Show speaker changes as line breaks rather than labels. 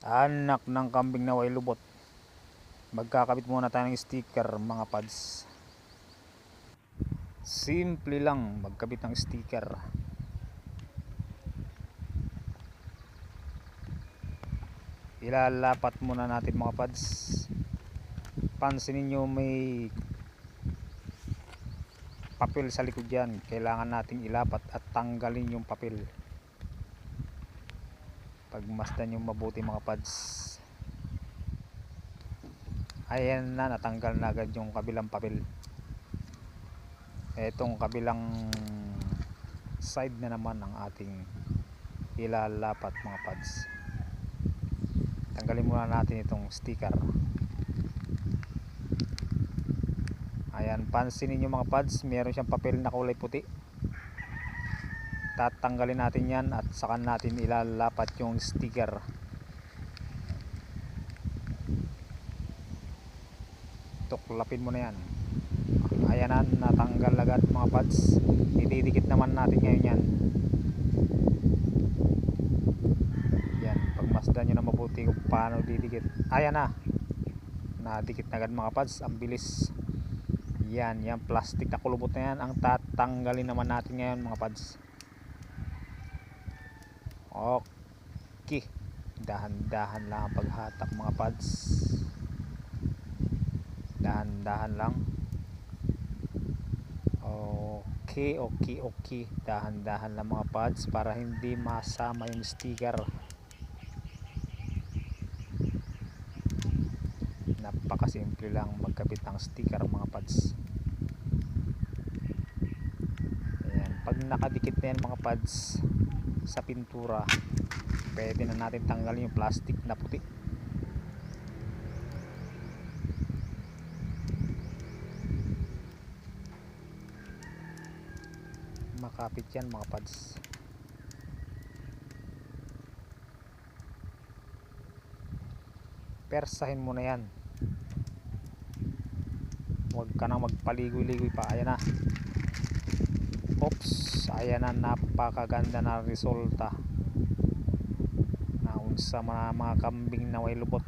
Anak ng kambing na way lubot. Magkakabit muna tayo ng sticker mga pads. Simple lang magkabit ng sticker. Ilalapat muna natin mga pads. Pansinin nyo may papel sa likod yan. Kailangan nating ilapat at tanggalin yung papel. Pagmasdan yung mabuti mga pads. Ayan na, natanggal na agad yung kabilang papel. Etong kabilang side na naman ang ating ilalapat mga pads. Tanggalin muna natin itong sticker. Ayan, pansinin nyo mga pads, meron siyang papel na kulay puti. Tatanggalin natin yan at saka natin ilalapat yung sticker. Tuklapin mo na yan. Ayan na, natanggal agad mga pads. Ididikit naman natin ngayon yan. Yan, pagmasdan nyo na mabuti kung paano didikit. Ayan na, nadikit na agad mga pads. Ang bilis. Yan, yan plastic na kulubot na yan ang tatanggalin naman natin ngayon mga pads. Okay, dahan-dahan lang ang paghatak mga pads. Dahan-dahan lang. Okay, dahan-dahan lang mga pads para hindi masama yung sticker. Napakasimple lang magkabit ng sticker mga pads. Ayan, pag nakadikit na yan mga pads sa pintura, pwede na natin tanggalin yung plastic na puti. Makapit yan mga pads. Persahin mo na yan. Huwag ka nang magpaligoy-ligoy pa. Ayan na. Oops, ayan na, napakaganda na resulta. Naunsa mga kambing na way lubot.